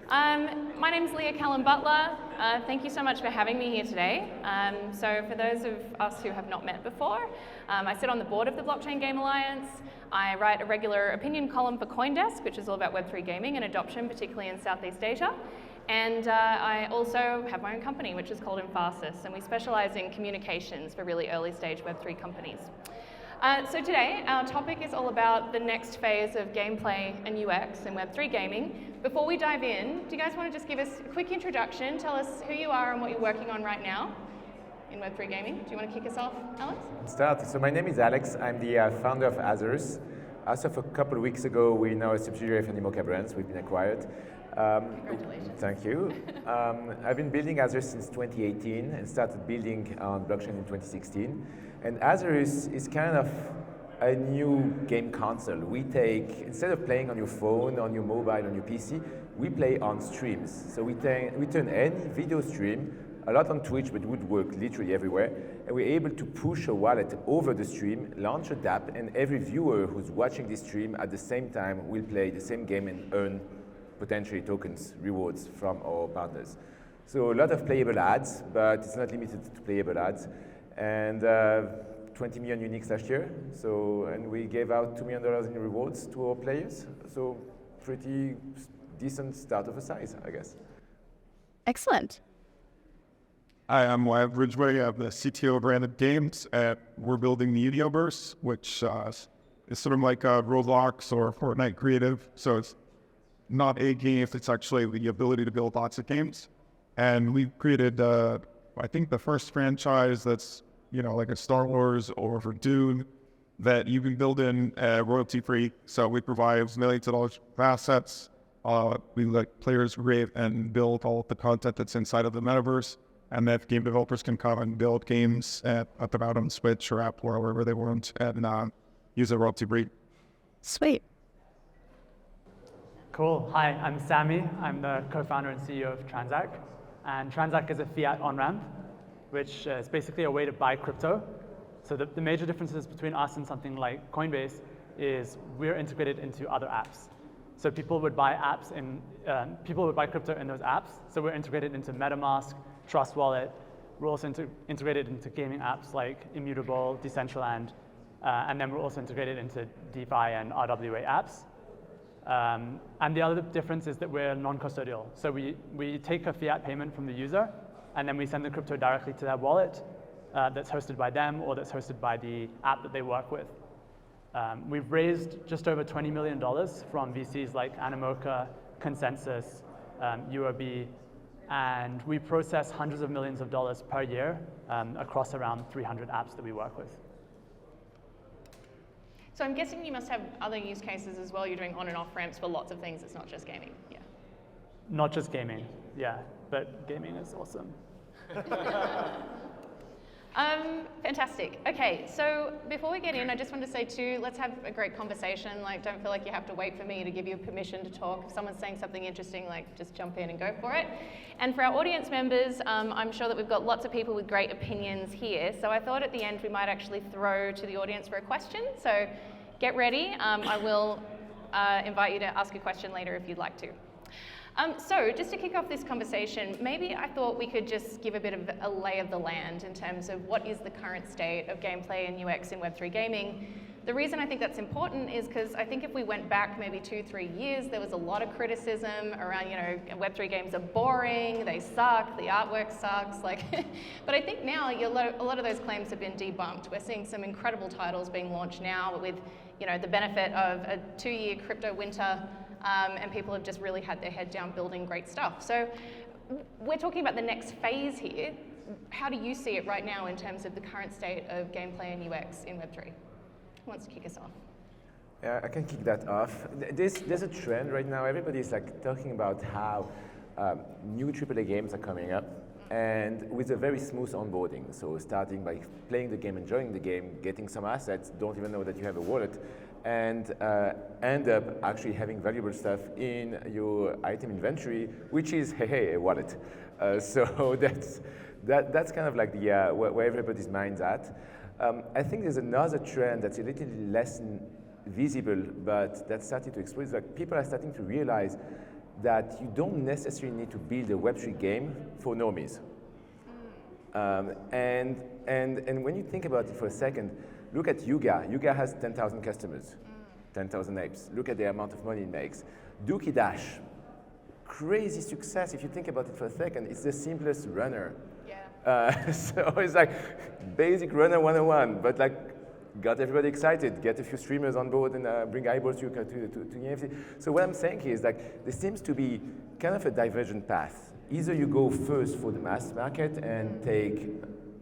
My name's Leah Callum-Butler. Thank you so much for having me here today. So for those of us who have not met before, I sit on the board of the Blockchain Game Alliance. I write a regular opinion column for CoinDesk, which is all about Web3 gaming and adoption, particularly in Southeast Asia. And I also have my own company, which is called Emphasis, and we specialize in communications for really early stage Web3 companies. So today, our topic is all about the next phase of gameplay and UX in Web3 gaming. Before we dive in, do you guys want to just give us a quick introduction? Tell us who you are and what you're working on right now in Web3 gaming. Do you want to kick us off, Alex? Start. So my name is Alex. I'm the founder of Azers. As of a couple of weeks ago, we're now a subsidiary of Animoca Brands. We've been acquired. Congratulations. Thank you. I've been building Azers since 2018 and started building on blockchain in 2016. And Azers is kind of a new game console. We take, instead of playing on your phone, on your mobile, on your PC, we play on streams. So we turn any video stream, a lot on Twitch, but it would work literally everywhere, and we're able to push a wallet over the stream, launch a dApp, and every viewer who's watching this stream at the same time will play the same game and earn potentially tokens, rewards from our partners. So a lot of playable ads, but it's not limited to playable ads. And 20 million uniques last year. And we gave out $2 million in rewards to our players. So pretty decent start of a size, I guess. Excellent. Hi, I'm Wyatt Ridgway. I'm the CTO of Branded Games, and we're building the Unioverse, which is sort of like a Roblox or Fortnite creative. So it's not a game, it's actually the ability to build lots of games. And we've created, I think, the first franchise that's, like a Star Wars or for Dune that you can build in royalty-free. So we provide millions of dollars of assets. We let players create and build all of the content that's inside of the metaverse. And then game developers can come and build games at about on Switch or Apple or wherever they want and use it royalty-free. Sweet. Cool. Hi, I'm Sammy. I'm the co-founder and CEO of Transact. And Transact is a fiat on-ramp, which is basically a way to buy crypto. So the major differences between us and something like Coinbase is we're integrated into other apps. So people would buy crypto in those apps. So we're integrated into MetaMask, Trust Wallet. We're also integrated into gaming apps like Immutable, Decentraland, and then we're also integrated into DeFi and RWA apps. And the other difference is that we're non-custodial. So we take a fiat payment from the user, and then we send the crypto directly to their wallet that's hosted by them or that's hosted by the app that they work with. We've raised just over $20 million from VCs like Animoca, Consensus, UOB, and we process hundreds of millions of dollars per year across around 300 apps that we work with. So I'm guessing you must have other use cases as well. You're doing on and off ramps for lots of things. It's not just gaming. Yeah. Not just gaming, yeah, but gaming is awesome. Fantastic. Okay, so before we get in, I just want to say too, let's have a great conversation. Don't feel like you have to wait for me to give you permission to talk. If someone's saying something interesting, just jump in and go for it. And for our audience members, I'm sure that we've got lots of people with great opinions here. So I thought at the end we might actually throw to the audience for a question. So get ready. I will invite you to ask a question later if you'd like to. So just to kick off this conversation, maybe I thought we could just give a bit of a lay of the land in terms of what is the current state of gameplay and UX in Web3 gaming. The reason I think that's important is because I think if we went back maybe 2-3 years, there was a lot of criticism around, Web3 games are boring, they suck, the artwork sucks, but I think now a lot of those claims have been debunked. We're seeing some incredible titles being launched now with, the benefit of a 2-year crypto winter. And people have just really had their head down building great stuff. So we're talking about the next phase here. How do you see it right now in terms of the current state of gameplay and UX in Web3? Who wants to kick us off? I can kick that off. There's a trend right now. Everybody's talking about how new AAA games are coming up, and with a very smooth onboarding. So starting by playing the game, enjoying the game, getting some assets, don't even know that you have a wallet, and end up actually having valuable stuff in your item inventory, which is, hey, a wallet. So that's kind of like the where everybody's mind's at. I think there's another trend that's a little less visible, but that's starting to explode. Like people are starting to realize that you don't necessarily need to build a Web3 game for normies. And when you think about it for a second, look at Yuga. Yuga has 10,000 customers, 10,000 apes. Look at the amount of money it makes. Dookie Dash, crazy success. If you think about it for a second, it's the simplest runner. Yeah. So it's like basic runner 101, but like got everybody excited, get a few streamers on board and bring eyeballs to NFT. So what I'm saying here is like there seems to be kind of a divergent path. Either you go first for the mass market and take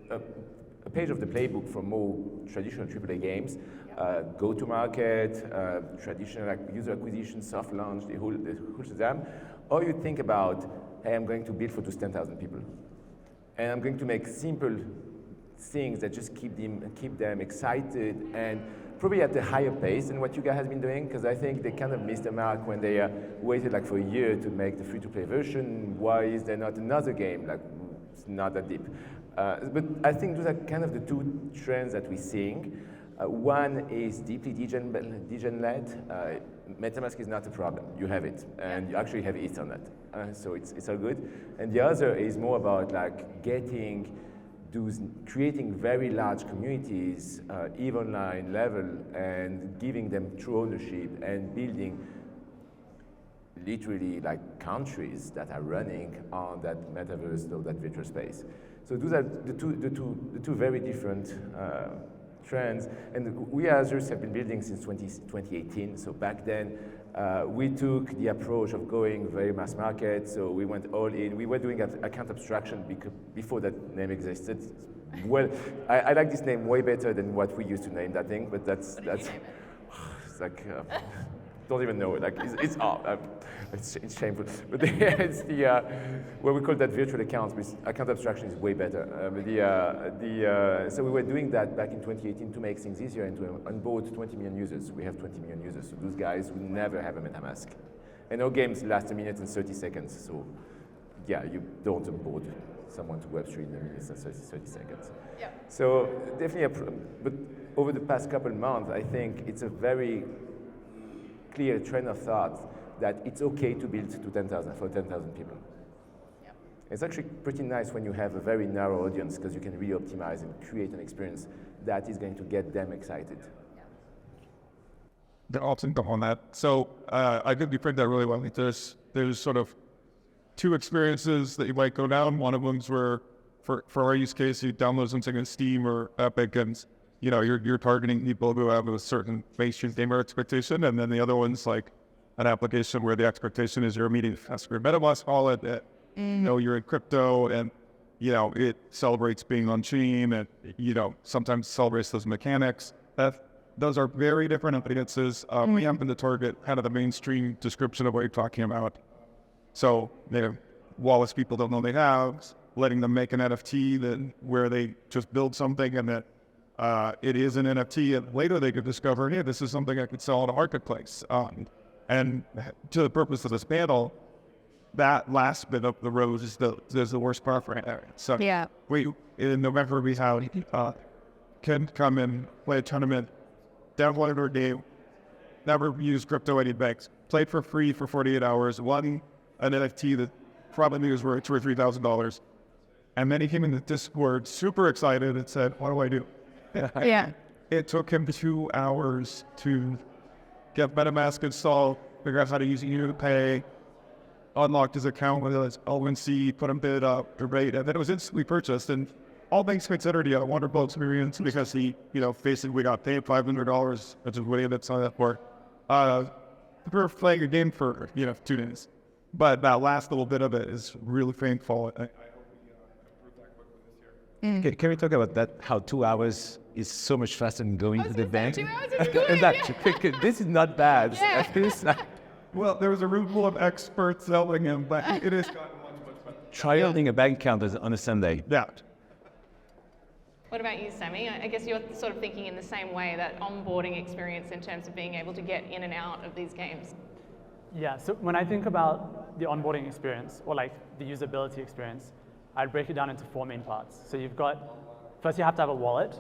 a page of the playbook from more traditional AAA games, go to market, traditional like user acquisition, soft launch, the whole shazam, or you think about, hey, I'm going to build for those 10,000 people, and I'm going to make simple things that just keep them excited and probably at a higher pace than what you guys have been doing, because I think they kind of missed the mark when they waited like for a year to make the free-to-play version. Why is there not another game? Like, it's not that deep. But I think those are kind of the two trends that we're seeing. One is deeply degen-led. MetaMask is not a problem. You have it, and you actually have ETH on that, so it's all good. And the other is more about like creating very large communities, EVE Online level, and giving them true ownership and building literally like countries that are running on that metaverse or that virtual space. So those are the two very different trends. And we as Azure have been building since 2018. So back then, we took the approach of going very mass market. So we went all in. We were doing account abstraction before that name existed. Well, I like this name way better than what we used to name that thing. But that's it's like don't even know. Like it's shameful. But it's the what we call that virtual accounts. Account abstraction is way better. So we were doing that back in 2018 to make things easier and to onboard 20 million users. We have 20 million users. So those guys will never have a MetaMask. And our games last 1 minute and 30 seconds. So yeah, you don't onboard someone to Web3 in 1 minute and 30 seconds. Yeah. So definitely, but over the past couple of months, I think it's a very clear train of thought that it's okay to build to 10,000 for 10,000 people. Yeah. It's actually pretty nice when you have a very narrow audience because you can really optimize and create an experience that is going to get them excited. The often come on that. So I think you framed that really well. There's sort of two experiences that you might go down. One of them's where, for our use case, you download something on Steam or Epic, and you're targeting people who have a certain mainstream gamer expectation, and then the other one's like an application where the expectation is you're a meeting customer MetaMask wallet that you're in crypto, and it celebrates being on chain, and sometimes celebrates those mechanics. Those are very different audiences. We happen to target kind of the mainstream description of what you're talking about. So wallets people don't know they have, letting them make an NFT where they just build something and that it is an NFT, and later they could discover, hey, this is something I could sell on a marketplace. And to the purpose of this panel, that last bit of the road is the worst part for it. So in November we had can come and play a tournament, downloaded our game, never used crypto any banks, played for free for 48 hours, won an NFT that probably was worth $2,000 or $3,000, and then he came in the Discord super excited and said, "What do I do?" Yeah. It took him 2 hours to get MetaMask installed, figure out how to use UnionPay, unlocked his account with his ONC, put him bid up, and then it was instantly purchased. And all things considered, he had a wonderful experience because he, basically got paid $500, which is what he ended up signing up for playing a game for 2 days. But that last little bit of it is really painful. I hope we improve that quickly this year. Can we talk about that? How 2 hours is so much faster than going to the bank? 2 hours is good. And that, this is not bad. Yeah. It's not, Well, there was a room full of experts selling him, but it has gotten much better. trialing a bank account on a Sunday. Yeah. What about you, Sammy? I guess you're sort of thinking in the same way, that onboarding experience in terms of being able to get in and out of these games. Yeah, so when I think about the onboarding experience, or like the usability experience, I'd break it down into 4 main parts. So first you have to have a wallet,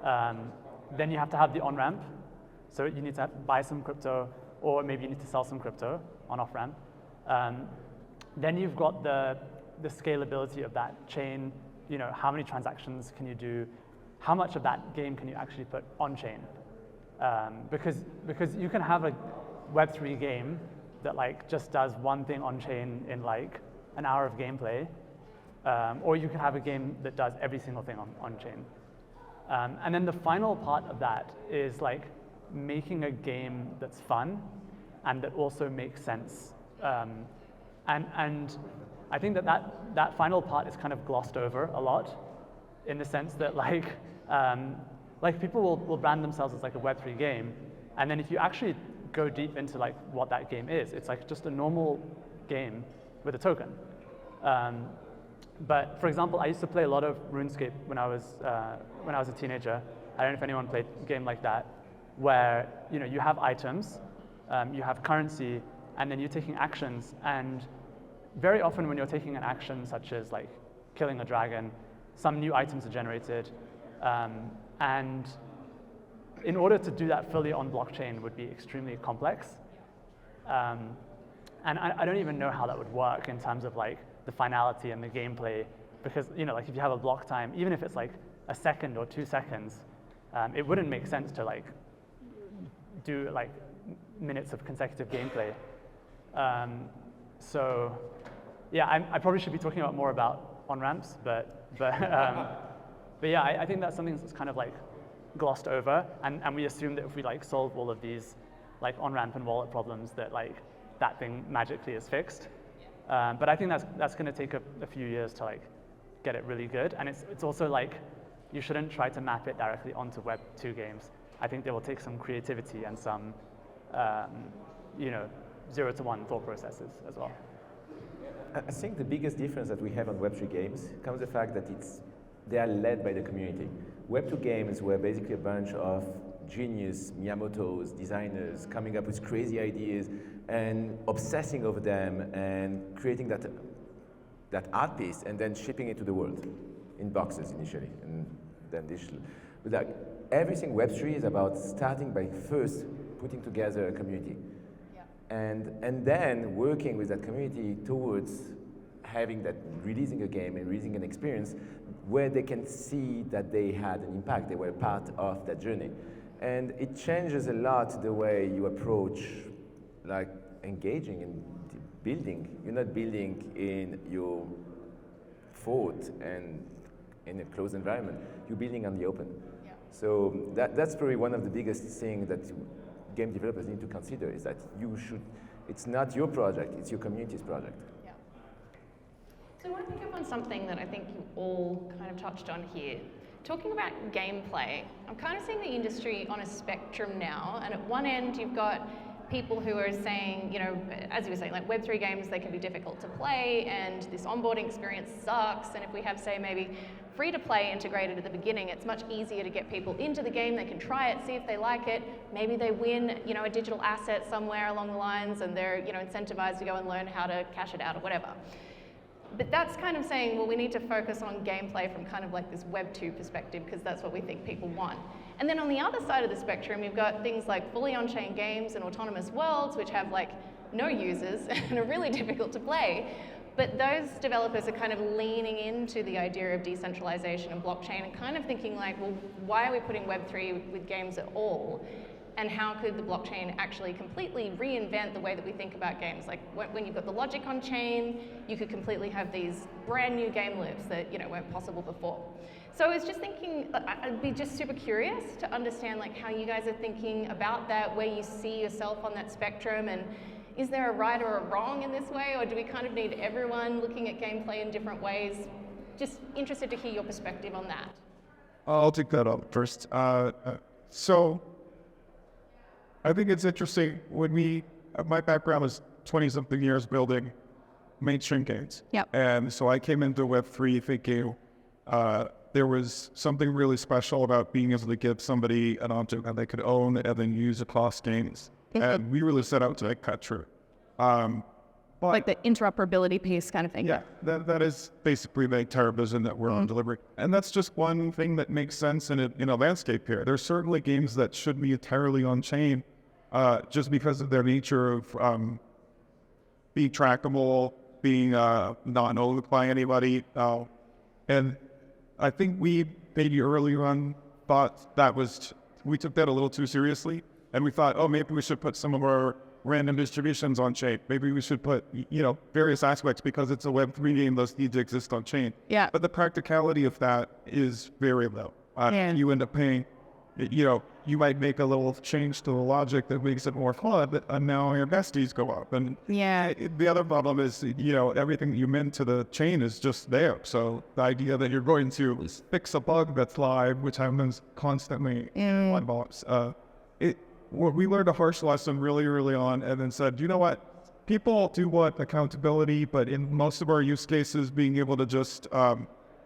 then you have to have the on-ramp. So you need to buy some crypto, or maybe you need to sell some crypto on off-ramp. Then you've got the scalability of that chain. You know, how many transactions can you do? How much of that game can you actually put on chain? Because you can have a Web3 game that like just does one thing on chain in like an hour of gameplay, or you can have a game that does every single thing on chain. And then the final part of that is like making a game that's fun and that also makes sense. And I think that final part is kind of glossed over a lot, in the sense that like people will brand themselves as like a Web3 game, and then if you actually go deep into like what that game is, it's like just a normal game with a token. But for example, I used to play a lot of RuneScape when I was a teenager. I don't know if anyone played a game like that, where you know you have items, you have currency, and then you're taking actions. And very often when you're taking an action such as like killing a dragon, some new items are generated, and in order to do that fully on blockchain would be extremely complex. And I don't even know how that would work in terms of like the finality and the gameplay, because you know, like if you have a block time, even if it's like a second or 2 seconds, it wouldn't make sense to like do like minutes of consecutive gameplay. So yeah, I probably should be talking about more about on-ramps, but yeah, I think that's something that's kind of like glossed over, and we assume that if we like solve all of these like on-ramp and wallet problems, that like that thing magically is fixed. But I think that's going to take a few years to like get it really good, and it's also like you shouldn't try to map it directly onto Web 2 games. I think they will take some creativity and some you know, 0 to 1 thought processes as well. I think the biggest difference that we have on Web3 games comes the fact that they are led by the community. Web2 games were basically a bunch of genius Miyamoto's, designers coming up with crazy ideas and obsessing over them and creating that art piece and then shipping it to the world in boxes initially and then digital. But like everything Web3 is about starting by first putting together a community. And then working with that community towards having that, releasing a game and releasing an experience where they can see that they had an impact, they were part of that journey. And it changes a lot the way you approach like engaging in building. You're not building in your fort and in a closed environment, you're building on the open. Yeah. So that's probably one of the biggest things that game developers need to consider, is that it's not your project, it's your community's project. Yeah. So I want to pick up on something that I think you all kind of touched on here. Talking about gameplay, I'm kind of seeing the industry on a spectrum now, and at one end you've got people who are saying, you know, as you were saying, like Web3 games, they can be difficult to play, and this onboarding experience sucks, and if we have, say, maybe free-to-play integrated at the beginning, it's much easier to get people into the game. They can try it, see if they like it. Maybe they win, you know, a digital asset somewhere along the lines, and they're, you know, incentivized to go and learn how to cash it out or whatever. But that's kind of saying, well, we need to focus on gameplay from kind of like this Web 2 perspective, because that's what we think people want. And then on the other side of the spectrum, you've got things like fully on-chain games and autonomous worlds, which have like no users and are really difficult to play. But those developers are kind of leaning into the idea of decentralization and blockchain and kind of thinking like, well, why are we putting Web3 with games at all? And how could the blockchain actually completely reinvent the way that we think about games? Like when you've got the logic on chain, you could completely have these brand new game loops that, you know, weren't possible before. So I was just thinking, I'd be just super curious to understand like how you guys are thinking about that, where you see yourself on that spectrum, and is there a right or a wrong in this way, or do we kind of need everyone looking at gameplay in different ways? Just interested to hear your perspective on that. I'll take that up first. So I think it's interesting when my background is 20-something years building mainstream games. Yep. And so I came into Web3 thinking there was something really special about being able to give somebody an object that they could own and then use across games. And we really set out to make that true. But like the interoperability piece kind of thing. yeah, that is basically the entire vision that we're on delivering. And that's just one thing that makes sense in a landscape here. There's certainly games that should be entirely on-chain just because of their nature of being trackable, being not owned by anybody. And I think we maybe early on thought we took that a little too seriously. And we thought, oh, maybe we should put some of our random distributions on chain. Maybe we should put, various aspects because it's a Web3 game, those need to exist on chain. Yeah. But the practicality of that is very low. You end up paying, you might make a little change to the logic that makes it more fun, and now your besties go up. And Yeah. the other problem is, everything you mint to the chain is just there. So the idea that you're going to fix a bug that's live, which happens constantly in one box, we learned a harsh lesson really early on and then said, you know what? People do want accountability, but in most of our use cases, being able to just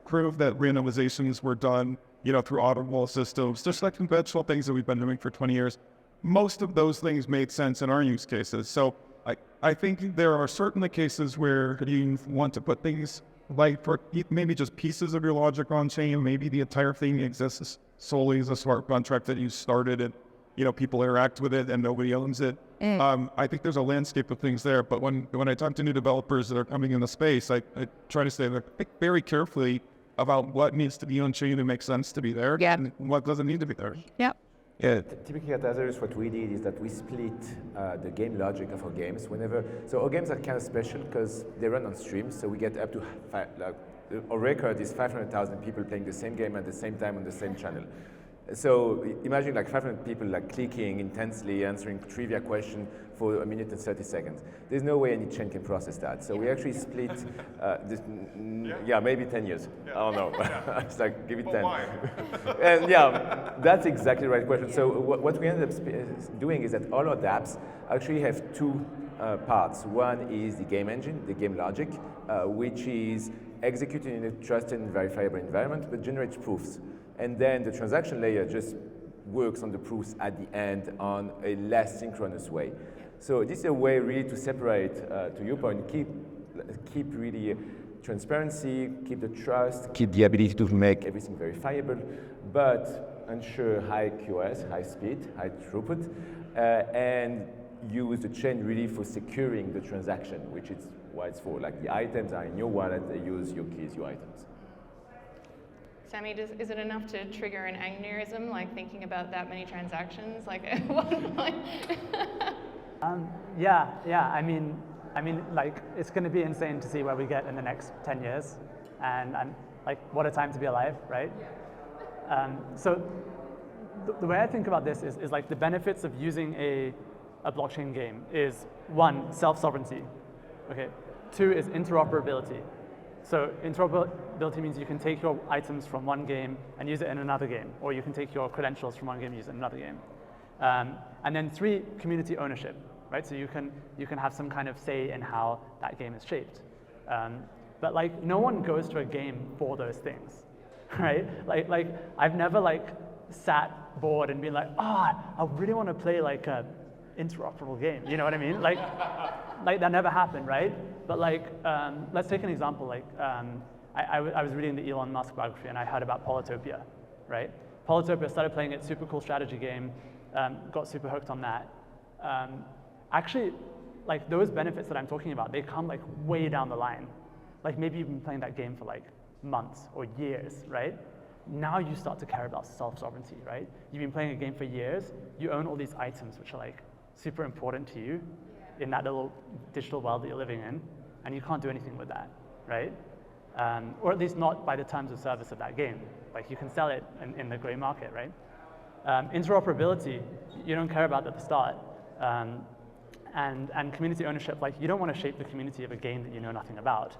prove that randomizations were done through auditable systems, just like conventional things that we've been doing for 20 years. Most of those things made sense in our use cases. So I think there are certainly cases where you want to put things like for maybe just pieces of your logic on chain, maybe the entire thing exists solely as a smart contract that you started and people interact with it and nobody owns it. I think there's a landscape of things there, but when I talk to new developers that are coming in the space, I try to say that think very carefully about what needs to be on chain and makes sense to be there, and what doesn't need to be there. Yep. Yeah, typically at Azarus, what we did is that we split the game logic of our games. So our games are kind of special because they run on streams, so we get up to our record is 500,000 people playing the same game at the same time on the same channel. So imagine 500 people clicking intensely, answering trivia question for 1 minute and 30 seconds. There's no way any chain can process that. So we actually split this, maybe 10 years. I don't know. It's give it 10. And that's exactly the right question. So what we ended up doing is that all our dApps actually have two parts. One is the game engine, the game logic, which is executed in a trusted and verifiable environment, but generates proofs. And then the transaction layer just works on the proofs at the end on a less synchronous way. So this is a way really to separate, to your point, keep really transparency, keep the trust, keep the ability to make everything verifiable, but ensure high QoS, high speed, high throughput, and use the chain really for securing the transaction, which is what it's for. The items are in your wallet, they use your keys, your items. Sammy, is it enough to trigger an aneurysm, thinking about that many transactions, at one point? I mean, it's going to be insane to see where we get in the next 10 years, and what a time to be alive, right? So the way I think about this is the benefits of using a blockchain game is 1, self-sovereignty, okay? 2 is interoperability. So interoperability means you can take your items from one game and use it in another game, or you can take your credentials from one game and use it in another game. And then 3, community ownership, right? So you can have some kind of say in how that game is shaped. But no one goes to a game for those things, right? I've never sat bored and been I really want to play a interoperable game. You know what I mean? That never happened, right? But let's take an example. I was reading the Elon Musk biography and I heard about Polytopia, right? Polytopia, started playing it, super cool strategy game, got super hooked on that. Actually, those benefits that I'm talking about, they come way down the line. Maybe you've been playing that game for months or years, right? Now you start to care about self-sovereignty, right? You've been playing a game for years, you own all these items which are super important to you in that little digital world that you're living in, and you can't do anything with that, right? Or at least not by the terms of service of that game. You can sell it in the gray market, right? Interoperability, you don't care about at the start. And community ownership, you don't want to shape the community of a game that you know nothing about.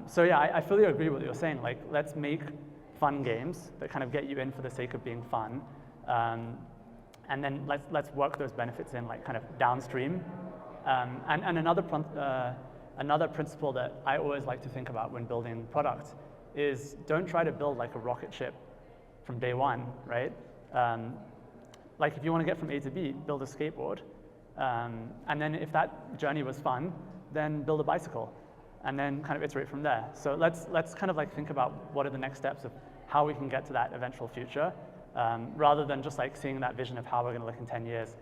So yeah, I fully agree with what you're saying. Let's make fun games that kind of get you in for the sake of being fun. And then let's work those benefits in kind of downstream. And another principle that I always like to think about when building product is don't try to build a rocket ship from day one, right? If you want to get from A to B, build a skateboard. And then if that journey was fun, then build a bicycle and then kind of iterate from there. So let's kind of think about what are the next steps of how we can get to that eventual future, rather than just seeing that vision of how we're going to look in 10 years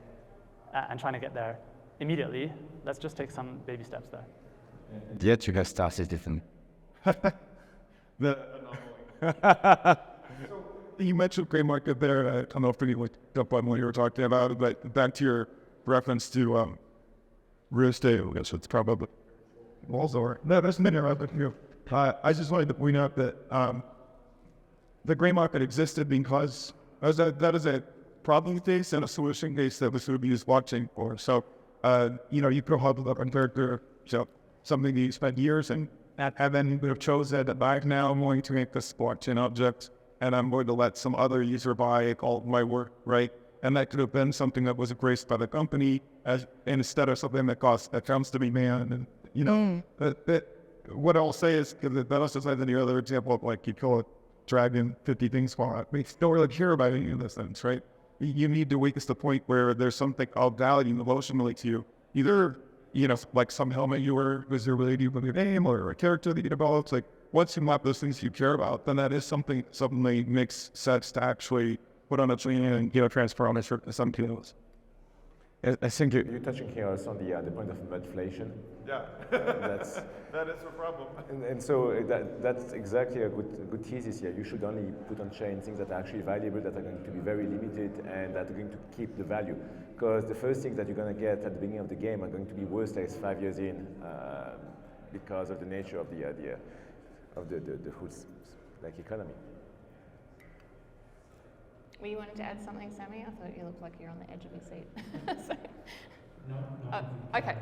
and trying to get there immediately. Let's just take some baby steps there. Yet you have started different. The you mentioned gray market there. I don't know if you looked up on what you were talking about, but back to your reference to real estate, I guess it's probably walls or no, that's many of you. I just wanted to point out that the gray market existed because that is a problem case and a solution case that was be used blockchain for. So you could have up on character, so something that you spent years and then you would have chosen that I'm now going to make this blockchain object and I'm going to let some other user buy all of my work, right? And that could have been something that was embraced by the company instead of something that comes to be manned. And what I'll say is that also says any other example of like you kill a dragon 50 things fall out. We don't really care about any of those things, right? You need to wake us to the point where there's something of value emotionally to you. Either, like some helmet you wear was related with your name or a character that you developed. Like once you map those things you care about, then that is something that makes sense to actually put on a chain and transfer on some kilos. I think You're touching here also on the point of mudflation. Yeah, That is a problem. And so that's exactly a good thesis here. You should only put on chain things that are actually valuable, that are going to be very limited, and that are going to keep the value. Because the first things that you're going to get at the beginning of the game are going to be worthless 5 years in, because of the nature of the whole economy. Well, you wanted to add something, Sammy? I thought you looked like you're on the edge of your seat. So- okay.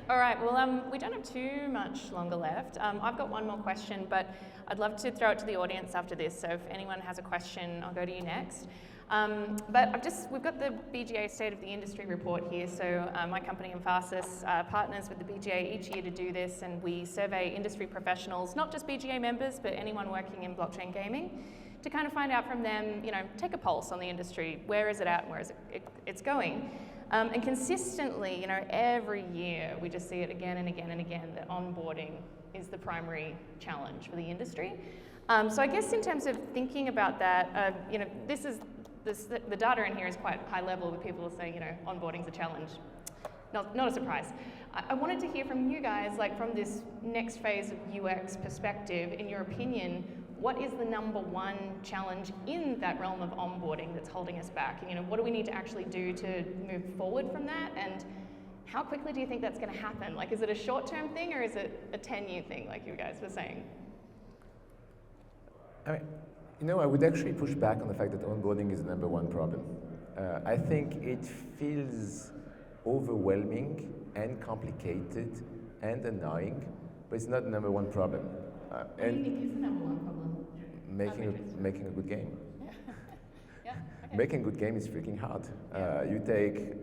All right, well, we don't have too much longer left. I've got one more question, but I'd love to throw it to the audience after this, so if anyone has a question, I'll go to you next. But we've got the BGA State of the Industry report here, so my company, Emphasis, partners with the BGA each year to do this, and we survey industry professionals, not just BGA members, but anyone working in blockchain gaming, to kind of find out from them, take a pulse on the industry. Where is it at and where is it's going? And consistently, every year we just see it again and again and again that onboarding is the primary challenge for the industry. So I guess in terms of thinking about that, the data in here is quite high level with people saying, onboarding's a challenge. Not a surprise. I wanted to hear from you guys, like from this next phase of UX perspective, in your opinion, what is the number one challenge in that realm of onboarding that's holding us back? And, what do we need to actually do to move forward from that? And how quickly do you think that's going to happen? Like, is it a short-term thing or is it a 10-year thing, like you guys were saying? I mean, I would actually push back on the fact that onboarding is the number one problem. I think it feels overwhelming and complicated and annoying, but it's not the number one problem. What do you think is the number one problem? Making a good game. Yeah. Okay. Making a good game is freaking hard. You take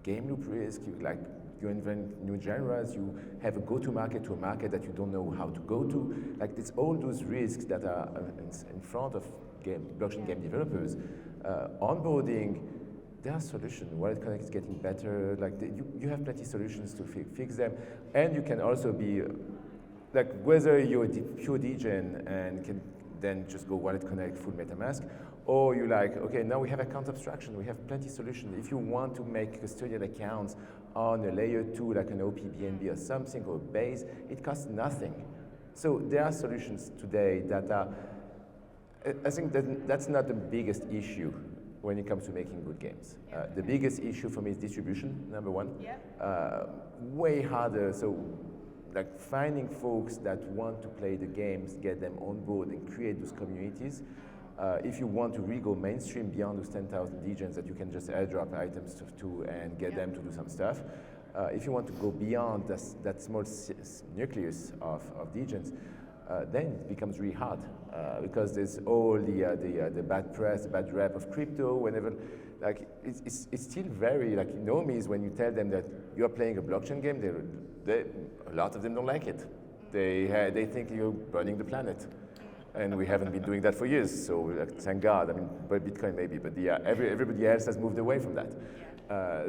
game loop risk. You invent new genres. You have a go-to market to a market that you don't know how to go to. Like it's all those risks that are in front of blockchain game developers. Onboarding. There are solutions. Wallet Connect is getting better. You have plenty of solutions to fix them, and you can also be whether you're a pure degen and can then just go Wallet Connect full MetaMask, or you okay, now we have account abstraction. We have plenty of solutions. If you want to make custodial accounts on a layer 2, like an OPBNB or something, or Base, it costs nothing. So there are solutions today that are. I think that's not the biggest issue when it comes to making good games. The biggest issue for me is distribution, number one. Yeah. Way harder, so finding folks that want to play the games, get them on board and create those communities. If you want to really go mainstream beyond those 10,000 degens that you can just airdrop items to and get them to do some stuff. If you want to go beyond that small nucleus of degens, then it becomes really hard because there's all the bad press, the bad rep of crypto. Whenever, it's still very normies when you tell them that you're playing a blockchain game. A lot of them don't like it. They think you're burning the planet, and we haven't been doing that for years. So thank God. I mean, but Bitcoin maybe, but everybody else has moved away from that.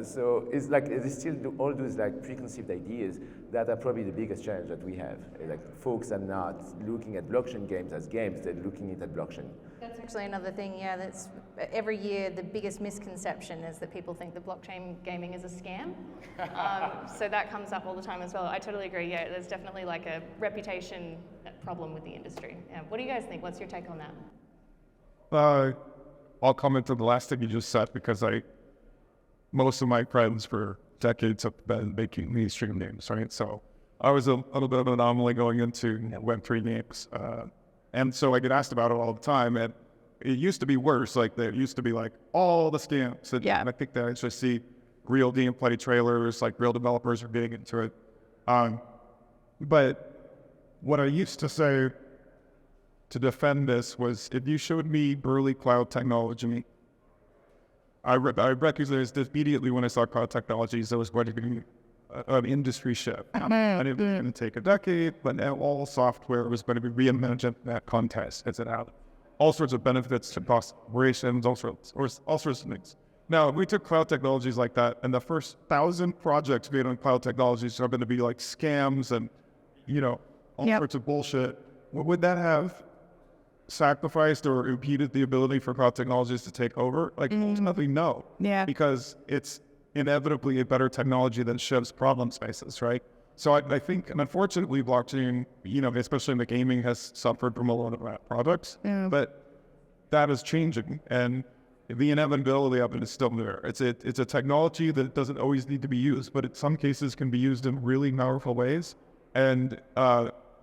So it's there's still all those preconceived ideas that are probably the biggest challenge that we have. Folks are not looking at blockchain games as games; they're looking at blockchain That's actually another thing, yeah, that's every year the biggest misconception is that people think that blockchain gaming is a scam. So that comes up all the time as well. I totally agree, yeah, there's definitely like a reputation problem with the industry. Yeah. What do you guys think? What's your take on that? I'll comment on the last thing you just said because most of my friends for decades have been making mainstream games, right? So I was a little bit of an anomaly going into Web3 games. And so I get asked about it all the time. And it used to be worse. Like there used to be like all the scams. And I think that I just see real gameplay trailers, like real developers are getting into it. But what I used to say to defend this was if you showed me early cloud technology, I recognized immediately when I saw cloud technologies, there was going to be an industry shift. And it was going to take a decade, but now all software was going to be reinvented in that context as it had all sorts of benefits to cost operations, all sorts of things. Now, if we took cloud technologies like that, and the first 1,000 projects made on cloud technologies are going to be like scams and, all sorts of bullshit, would that have sacrificed or impeded the ability for cloud technologies to take over? Like, ultimately, no. Yeah. Because it's inevitably a better technology that shifts problem spaces, right? So I think, and unfortunately, blockchain, especially in the gaming, has suffered from a lot of that products, but that is changing, and the inevitability of it is still there. It's a technology that doesn't always need to be used, but in some cases can be used in really powerful ways. And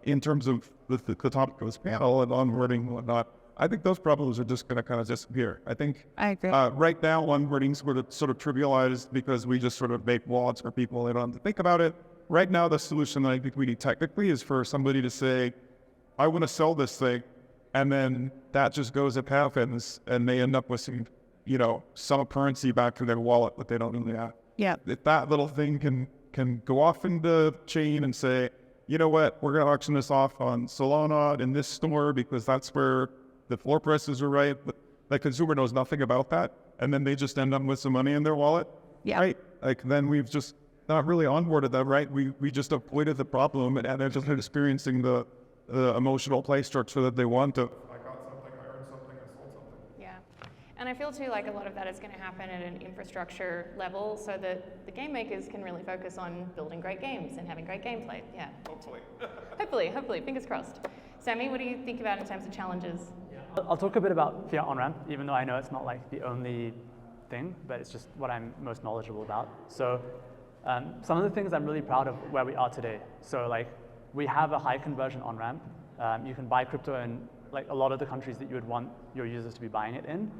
in terms of the topic of this panel and onboarding and whatnot, I think those problems are just going to kind of disappear. I agree. Right now, onboarding's sort of trivialized because we just sort of make wallets for people. They don't have to think about it. Right now, the solution that I think we need technically is for somebody to say, I want to sell this thing, and then that just goes and happens, and they end up with some currency back to their wallet that they don't really have. Yeah. If that little thing can go off in the chain and say, you know what, we're going to auction this off on Solana in this store because that's where the floor prices are right, but the consumer knows nothing about that, and then they just end up with some money in their wallet, right? Like then we've just not really onboarded them, right? We just avoided the problem, and they're just experiencing the emotional play structure that they want to. I got something, I earned something, I sold something. Yeah, and I feel too like a lot of that is going to happen at an infrastructure level, so that the game makers can really focus on building great games and having great gameplay. Yeah. Hopefully, fingers crossed. Sammy, what do you think about in terms of challenges? I'll talk a bit about Fiat on-ramp, even though I know it's not like the only thing, but it's just what I'm most knowledgeable about. So some of the things I'm really proud of where we are today. So like we have a high conversion on-ramp. You can buy crypto in like a lot of the countries that you would want your users to be buying it in.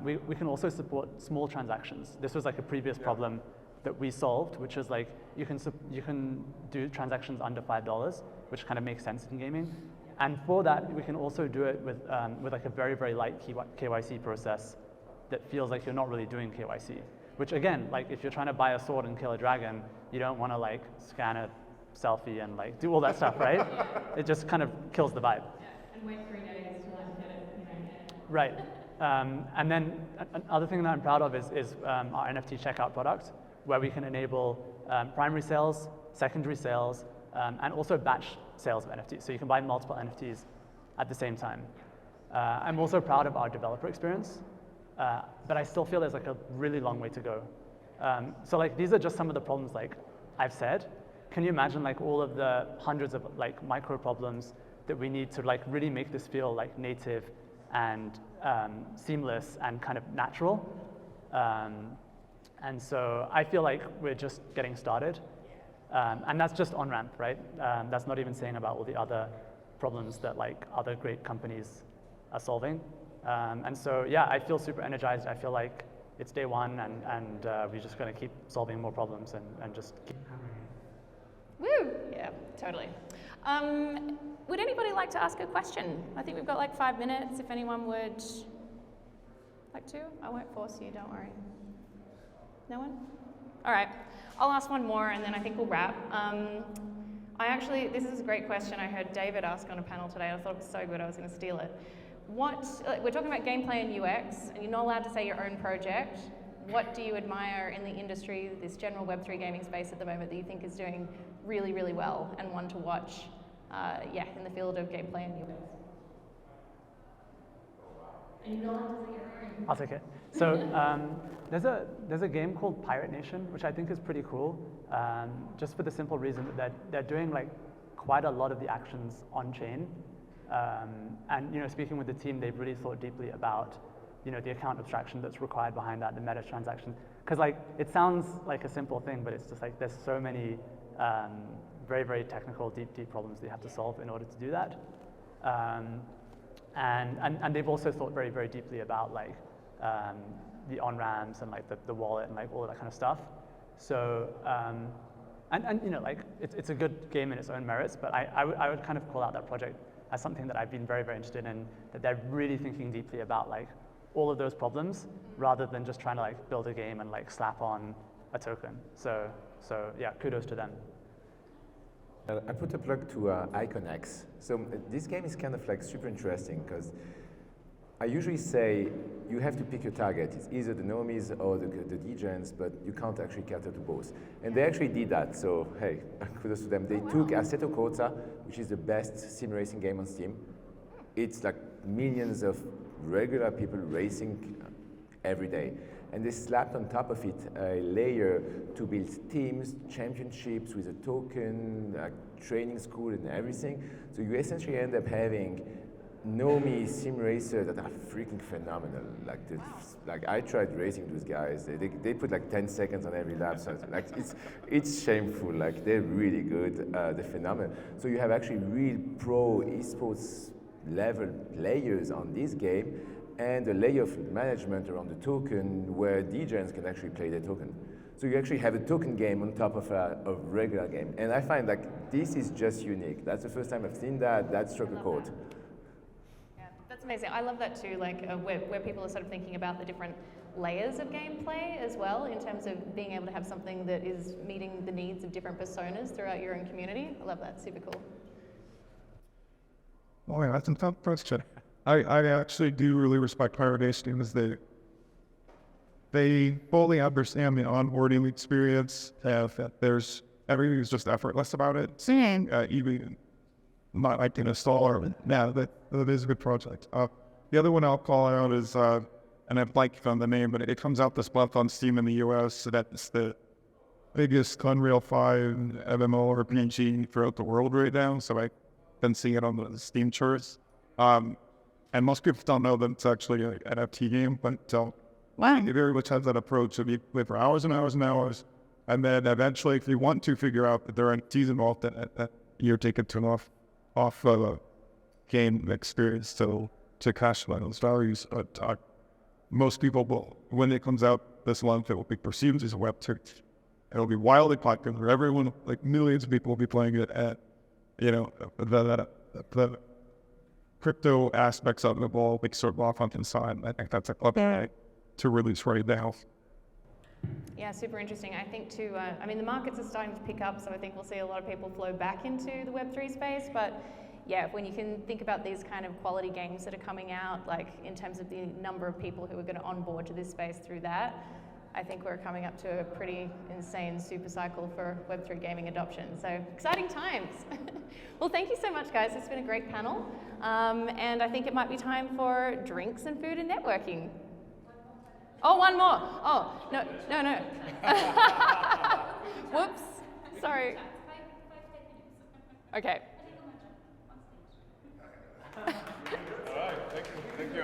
We can also support small transactions. This was like a previous problem that we solved, which is like you can do transactions under $5, which kind of makes sense in gaming. And for that, we can also do it with like a very, very light KYC process that feels like you're not really doing KYC. Which again, like if you're trying to buy a sword and kill a dragon, you don't want to like scan a selfie and like do all that stuff, right? It just kind of kills the vibe. Yeah, and wait 3 days to like get it. Right. And then another thing that I'm proud of is our NFT checkout product, where we can enable primary sales, secondary sales, and also batch sales of NFTs. So you can buy multiple NFTs at the same time. I'm also proud of our developer experience, but I still feel there's like a really long way to go. So like these are just some of the problems like I've said. Can you imagine like all of the hundreds of like micro problems that we need to like really make this feel like native and seamless and kind of natural? And so I feel like we're just getting started. And that's just on-ramp, right? That's not even saying about all the other problems that like other great companies are solving. And so, yeah, I feel super energized. I feel like it's day one and we're just gonna keep solving more problems and just keep hammering. Woo! Yeah, totally. Would anybody like to ask a question? I think we've got like 5 minutes if anyone would like to. I won't force you, don't worry. No one? All right, I'll ask one more and then I think we'll wrap. This is a great question I heard David ask on a panel today. I thought it was so good I was going to steal it. We're talking about gameplay and UX, and you're not allowed to say your own project. What do you admire in the industry, this general Web3 gaming space at the moment that you think is doing really, really well and one to watch, in the field of gameplay and UX? I'll take it. So there's a game called Pirate Nation, which I think is pretty cool, just for the simple reason that they're doing like quite a lot of the actions on chain. And speaking with the team, they've really thought deeply about the account abstraction that's required behind that, the meta transaction. Because like it sounds like a simple thing, but it's just like there's so many very, very technical, deep problems that you have to solve in order to do that. And they've also thought very, very deeply about like the on-ramps and like the wallet and like all of that kind of stuff. So like it's a good game in its own merits, but I would kind of call out that project as something that I've been very, very interested in, that they're really thinking deeply about like all of those problems rather than just trying to like build a game and like slap on a token. So yeah, kudos to them. I put a plug to IconX. So this game is kind of like super interesting because I usually say you have to pick your target. It's either the normies or the degens, but you can't actually cater to both. And they actually did that, so hey, kudos to them. They took Assetto Corsa, which is the best sim racing game on Steam. It's like millions of regular people racing every day. And they slapped on top of it a layer to build teams, championships with a token, training school and everything. So you essentially end up having normie sim racers that are freaking phenomenal. Like I tried racing those guys. They put like 10 seconds on every lap. So like it's shameful. Like they're really good. They're phenomenal. So you have actually real pro esports level players on this game, and a layer of management around the token where degens can actually play their token. So you actually have a token game on top of a regular game. And I find like this is just unique. That's the first time I've seen that. That struck a chord. Yeah, that's amazing. I love that too, like where people are sort of thinking about the different layers of gameplay as well, in terms of being able to have something that is meeting the needs of different personas throughout your own community. I love that, super cool. Oh yeah, that's a tough question. I actually do really respect Pirate Nation as they fully understand the onboarding experience, that there's everything is just effortless about it. Even not like an installer, that is a good project. The other one I'll call out is, and I've blanked on the name, but it comes out this month on Steam in the US. So that's the biggest Unreal 5 MMORPG throughout the world right now. So I've been seeing it on the Steam charts. And most people don't know that it's actually an NFT game, but it very much has that approach of you play for hours and hours and hours, and then eventually, if you want to figure out that there are NFTs involved, that you're taking to an off game experience to cash out those values. But most people will, when it comes out this month, it will be perceived as a Web2. It'll be wildly popular. Everyone, like millions of people, will be playing it at, the crypto aspects of it will like sort of off on the side. I think that's a club to release right now. Yeah, super interesting. I think too, the markets are starting to pick up, so I think we'll see a lot of people flow back into the Web3 space. But yeah, when you can think about these kind of quality games that are coming out, like in terms of the number of people who are going to onboard to this space through that, I think we're coming up to a pretty insane super cycle for Web3 gaming adoption. So exciting times. Well, thank you so much, guys. It's been a great panel. And I think it might be time for drinks and food and networking. Oh, one more. Oh, no. Whoops. Sorry. Okay. All right, thank you.